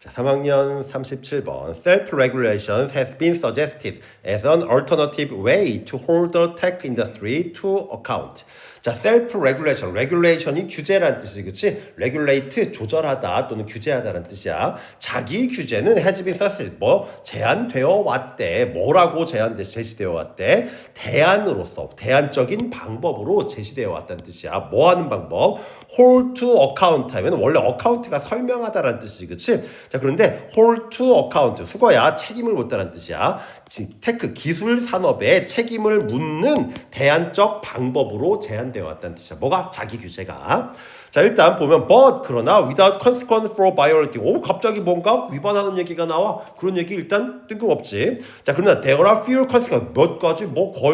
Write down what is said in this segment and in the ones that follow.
자, 3학년 37번 Self-regulation has been suggested as an alternative way to hold the tech industry to account. 자, self-regulation, regulation이 규제란 뜻이지, 그치? regulate, 조절하다 또는 규제하다라는 뜻이야. 자기 규제는 has been suggested, 제한되어 왔대. 뭐라고 제시되어 왔대? 대안으로서, 대안적인 방법으로 제시되어 왔다는 뜻이야. 뭐 하는 방법? hold to account 하면 원래 account가 설명하다라는 뜻이지, 그치? 자, 그런데 hold to account, 수거야, 책임을 묻다라는 뜻이야. 테크, 기술 산업에 책임을 묻는 대안적 방법으로 제한되어 왔다는 뜻이야. 뭐가? 자기 규제가. 자, 일단 보면 but 그러나 without consequence for violating. 갑자기 뭔가 위반하는 얘기가 나와. 그런 얘기 일단 뜬금없지. 자, 그러나 there are few consequences. 몇 가지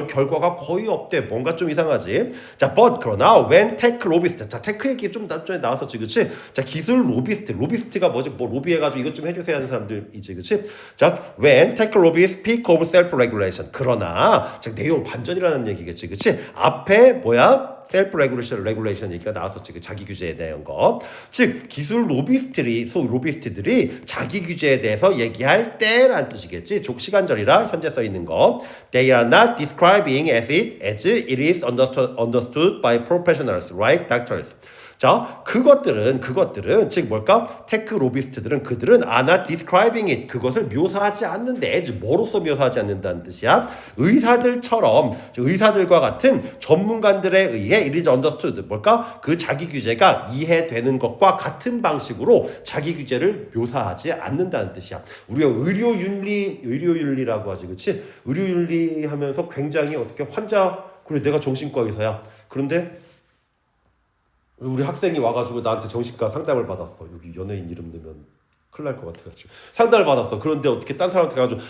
결과가 거의 없대. 뭔가 좀 이상하지. 자, but 그러나 when tech lobbyist. 자, 테크 얘기 좀 전에 나왔었지, 그치? 자, 기술 로비스트. 로비스트가 뭐지? 로비해가지고 이것 좀 해주세요 하는 사람들이지, 그치? 자, when tech lobbyists speak of self-regulation. 그러나, 자, 내용 반전이라는 얘기겠지, 그치? 앞에 self-regulation 얘기가 나왔었지. 그 자기 규제에 대한 거. 즉, 기술 로비스트들이 자기 규제에 대해서 얘기할 때라는 뜻이겠지. 시간절이라 현재 써 있는 거. They are not describing as it is understood by professionals like doctors. 자, 그것들은 즉 뭘까? 테크 로비스트들은 그들은 are not describing it. 그것을 묘사하지 않는데, 뭐로서 묘사하지 않는다는 뜻이야? 의사들과 같은 전문가들에 의해 it is understood. 뭘까? 그 자기 규제가 이해되는 것과 같은 방식으로 자기 규제를 묘사하지 않는다는 뜻이야. 우리가 의료윤리라고 하지, 그렇지? 의료윤리 하면서 굉장히 그래 내가 정신과 의사야. 그런데 우리 학생이 와가지고 나한테 정신과 상담을 받았어. 여기 연예인 이름 넣으면 큰일 날 것 같아가지고 상담을 받았어. 그런데 어떻게 딴 사람한테 가가지고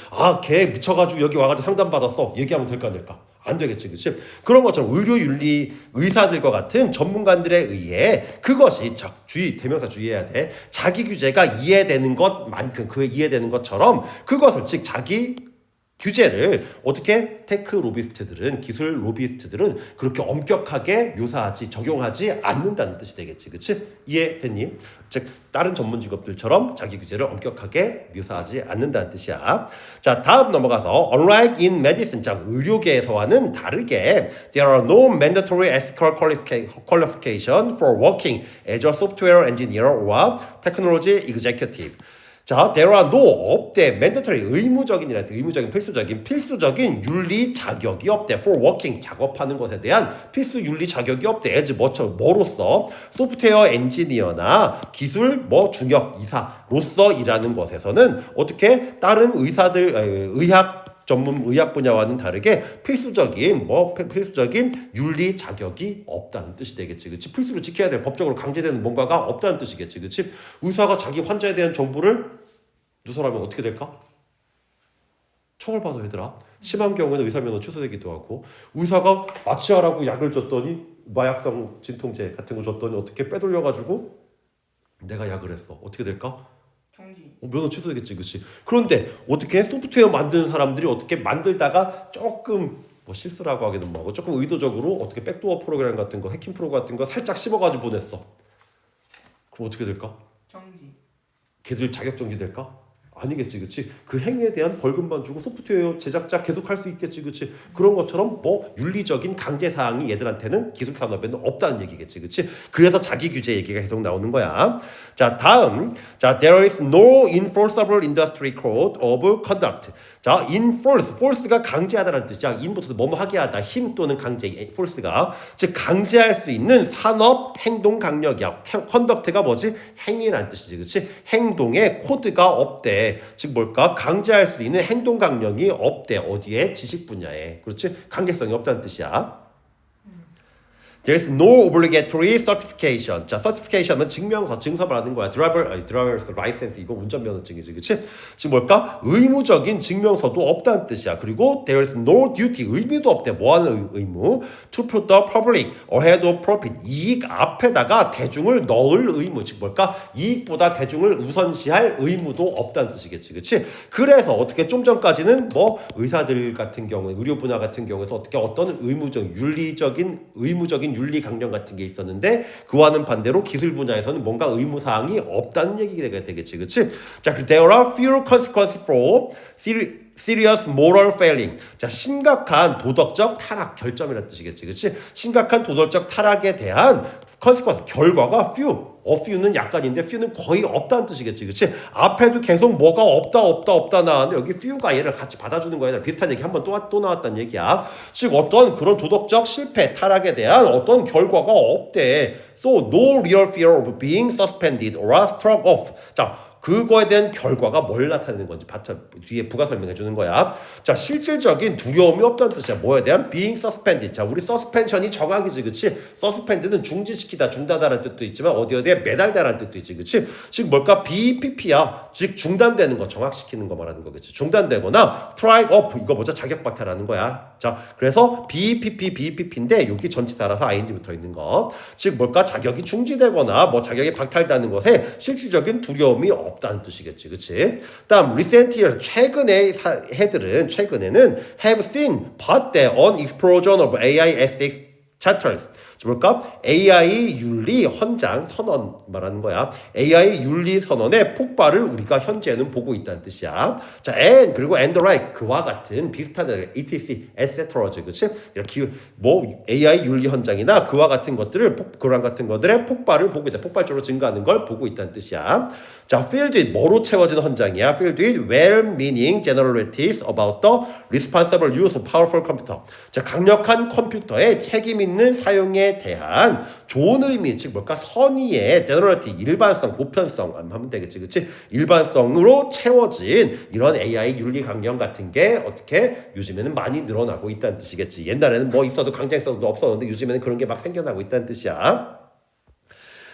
걔 미쳐가지고 여기 와가지고 상담 받았어. 얘기하면 될까 안 될까? 안 되겠지, 그치? 그런 것처럼 의료윤리 의사들과 같은 전문가들에 의해 그것이 대명사 주의해야 돼. 자기 규제가 이해되는 것만큼 이해되는 것처럼 그것을 즉 자기 규제를 어떻게 테크 로비스트들은 기술 로비스트들은 그렇게 엄격하게 적용하지 않는다는 뜻이 되겠지, 그렇지? 이해됐니? 즉 다른 전문 직업들처럼 자기 규제를 엄격하게 묘사하지 않는다는 뜻이야. 자, 다음 넘어가서 unlike in medicine, 자 의료계에서와는 다르게 there are no mandatory ethical qualification for working as a software engineer or technology executive. 자, there are 없대. mandatory, 필수적인 윤리 자격이 없대. for working, 작업하는 것에 대한 필수 윤리 자격이 없대. as 뭐로서? 소프트웨어 엔지니어나 기술, 중역, 이사로서 일하는 것에서는 어떻게 다른 전문 의학 분야와는 다르게 필수적인 윤리 자격이 없다는 뜻이 되겠지, 그렇지? 필수로 지켜야 될 법적으로 강제되는 뭔가가 없다는 뜻이겠지, 그렇지? 의사가 자기 환자에 대한 정보를 누설하면 어떻게 될까? 처벌받아, 얘들아. 심한 경우에는 의사 면허 취소되기도 하고, 의사가 마취하라고 약을 줬더니 마약성 진통제 같은 거 줬더니 어떻게 빼돌려가지고 내가 약을 했어. 어떻게 될까? 정지. 면허 취소되겠지, 그렇지? 그런데 어떻게 소프트웨어 만드는 사람들이 어떻게 만들다가 조금 실수라고 하기는 뭐하고 조금 의도적으로 어떻게 백도어 프로그램 같은 거, 해킹 프로그램 같은 거 살짝 씹어가지고 보냈어. 그럼 어떻게 될까? 정지. 걔들 자격 정지될까? 아니겠지, 그치? 그 행위에 대한 벌금만 주고 소프트웨어 제작자 계속 할 수 있겠지, 그치? 그런 것처럼 윤리적인 강제사항이 얘들한테는 기술 산업에는 없다는 얘기겠지, 그치? 그래서 자기 규제 얘기가 계속 나오는 거야. 자, 다음. 자, there is no enforceable industry code of conduct. 자, force가 강제하다라는 뜻이야. in부터 뭐뭐 하게 하다. 힘 또는 강제, force가. 즉, 강제할 수 있는 산업 행동 강력이야. conduct가 뭐지? 행위라는 뜻이지, 그치? 행동에 코드가 없대. 즉 뭘까? 강제할 수 있는 행동 강령이 없대. 어디에? 지식 분야에. 그렇지? 강제성이 없다는 뜻이야. There is no obligatory certification. 자, certification은 증명서, 증서를 하는 거야. driver's license, 이거 운전면허증이지, 그치? 지금 뭘까? 의무적인 증명서도 없다는 뜻이야. 그리고 there is no duty, 의무도 없대. 뭐 하는 의무? To put the public ahead of profit. 이익 앞에다가 대중을 넣을 의무. 즉 뭘까? 이익보다 대중을 우선시할 의무도 없다는 뜻이겠지, 그치? 그래서 어떻게 좀 전까지는 의사들 같은 경우에, 의료 분야 같은 경우에서 어떻게 어떤 의무적인 법칙적인 윤리 강령 같은 게 있었는데 그와는 반대로 기술 분야에서는 뭔가 의무사항이 없다는 얘기가 되겠지, 그치? 자, there are fewer consequences for serious moral failing. 자, 심각한 도덕적 타락, 결점이라는 뜻이겠지, 그치? 심각한 도덕적 타락에 대한 consequence, 결과가 few. few는 약간인데 few는 거의 없다는 뜻이겠지, 그치? 앞에도 계속 뭐가 없다 나왔는데 여기 few가 얘를 같이 받아주는 거야. 비슷한 얘기 한번 또 나왔다는 얘기야. 즉 어떤 그런 도덕적 실패, 타락에 대한 어떤 결과가 없대. So no real fear of being suspended or struck off. 자, 그거에 대한 결과가 뭘 나타내는 건지 뒤에 부가 설명해 주는 거야. 자, 실질적인 두려움이 없다는 뜻이야. 뭐에 대한? being suspended. 자, 우리 suspension이 정확이지, 그치? suspend는 중지시키다, 중단하다라는 뜻도 있지만 어디에 매달다라는 뜻도 있지, 그치? 즉 뭘까? BPP야. 즉 중단되는 거, 정확시키는 거 말하는 거겠지. 중단되거나 strike off, 이거 뭐죠? 자격박탈하는 거야. 자, 그래서 BPP인데 여기 전치사라서 ing 붙어 있는 거. 즉 뭘까? 자격이 중지되거나 뭐 자격이 박탈되는 것에 실질적인 두려움이 없다는 뜻이겠지, 그치? 다음 recent year, 최근의 해들은 최근에는 have seen, 봤대 on explosion of AI ethics chapters. 뭘까? AI 윤리 헌장 선언 말하는 거야. AI 윤리 선언의 폭발을 우리가 현재는 보고 있다는 뜻이야. 자, and 그리고 and the like, 그와 같은 비슷한 etc, etc, 그치? 이렇게 뭐 AI 윤리 헌장이나 그와 같은 것들을 그런 같은 것들의 폭발을 보고 있다. 폭발적으로 증가하는 걸 보고 있다는 뜻이야. 자, filled with 뭐로 채워진 헌장이야? filled with well-meaning generalities about the responsible use of powerful computer. 자, 강력한 컴퓨터의 책임 있는 사용에 대한 좋은 의미, 즉 뭘까? 선의의 generality, 일반성, 보편성 하면 되겠지, 그치? 일반성으로 채워진 이런 AI 윤리 강령 같은 게 어떻게 요즘에는 많이 늘어나고 있다는 뜻이겠지. 옛날에는 뭐 있어도 강제성도 없었는데 요즘에는 그런 게 막 생겨나고 있다는 뜻이야.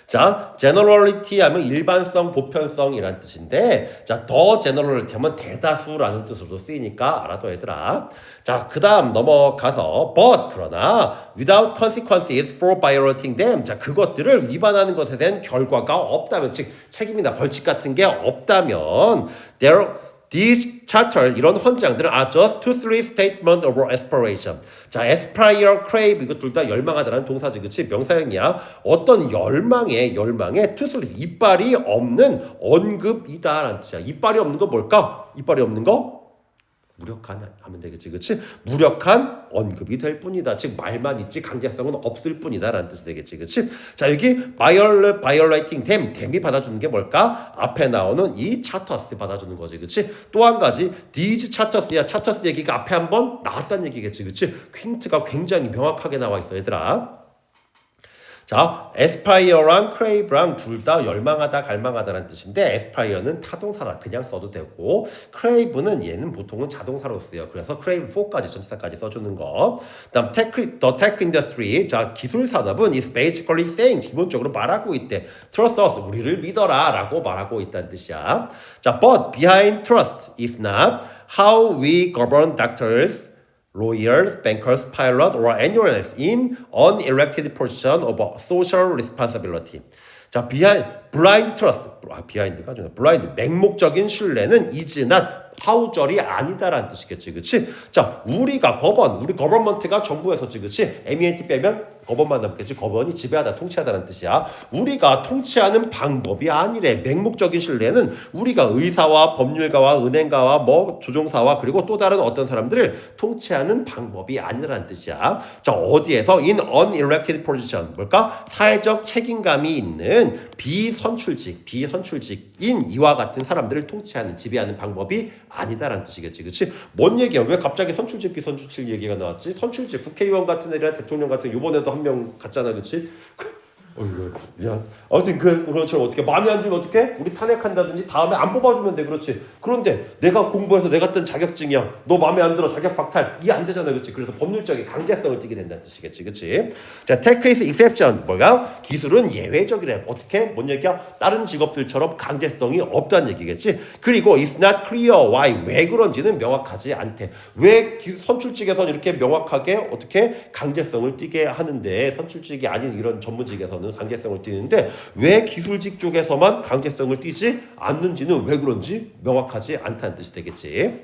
자, generality 하면 일반성, 보편성이란 뜻인데, 자, 더 generality 하면 대다수라는 뜻으로 쓰이니까 알아둬, 얘들아. 자, 그 다음 넘어가서, but, 그러나, without consequences for violating them. 자, 그것들을 위반하는 것에 대한 결과가 없다면, 즉, 책임이나 벌칙 같은 게 없다면, these chapters, 이런 헌장들은 are just two, three statements of aspiration. 자, aspire, crave, 이거 둘 다 열망하다라는 동사지, 그치? 명사형이야. 어떤 열망에 two, three, 이빨이 없는 언급이다라는 뜻이야. 이빨이 없는 거 뭘까? 이빨이 없는 거? 무력한 하면 되겠지, 그치? 무력한 언급이 될 뿐이다. 즉 말만 있지 강제성은 없을 뿐이다라는 뜻이 되겠지, 그치? 자, 여기 violating them이 받아주는 게 뭘까? 앞에 나오는 이 charters 받아주는 거지, 그치? 또 한 가지 these charters야. charters 얘기가 앞에 한번 나왔다는 얘기겠지, 그치? 퀸트가 굉장히 명확하게 나와 있어, 얘들아. 자, aspire랑 crave랑 둘 다 열망하다, 갈망하다라는 뜻인데 aspire는 타동사다. 그냥 써도 되고 crave는 얘는 보통은 자동사로 쓰여. 그래서 crave for까지 전치사까지 써주는 거. 다음 the tech industry. 자, 기술 산업은 is basically saying, 기본적으로 말하고 있대. Trust us, 우리를 믿어라 라고 말하고 있다는 뜻이야. 자, but behind trust is not how we govern doctors, lawyers, bankers, pilot, or anyone else in unelected position of social responsibility. 자, blind trust, behind가 아니라 blind, 맹목적인 신뢰는 is not 하우절이 아니다라는 뜻이겠지, 그치? 자, 우리 거버먼트가 정부에서지, 그치? MENT 빼면 거버만 남겠지. 거버니 지배하다, 통치하다는 뜻이야. 우리가 통치하는 방법이 아니래. 맹목적인 신뢰는 우리가 의사와 법률가와 은행가와 뭐 조종사와 그리고 또 다른 어떤 사람들을 통치하는 방법이 아니라는 뜻이야. 자, 어디에서 in unelected position, 뭘까? 사회적 책임감이 있는 비선출직인 이와 같은 사람들을 통치하는, 지배하는 방법이 아니다라는 뜻이겠지, 그치? 뭔 얘기야? 왜 갑자기 선출직, 비선출직 얘기가 나왔지? 선출직, 국회의원 같은 애랑 대통령 같은, 요번에도 한 명 갔잖아, 그치? 어이구, 미안. 아무튼 그것처럼 어떻게 마음에 안 들면 어떻게? 우리 탄핵한다든지 다음에 안 뽑아주면 돼, 그렇지? 그런데 내가 공부해서 내가 뜬 자격증이야. 너 마음에 안 들어, 자격 박탈. 이게 안 되잖아, 그렇지? 그래서 법률적인 강제성을 띠게 된다는 뜻이겠지, 그렇지? 자, tech is exception. 뭐야? 기술은 예외적이래. 어떻게? 뭔 얘기야? 다른 직업들처럼 강제성이 없다는 얘기겠지? 그리고 it's not clear why. 왜 그런지는 명확하지 않대. 왜 선출직에서는 이렇게 명확하게 어떻게 강제성을 띠게 하는데 선출직이 아닌 이런 전문직에서는 강제성을 띠는데 왜 기술직 쪽에서만 강제성을 띠지 않는지는 왜 그런지 명확하지 않다는 뜻이 되겠지.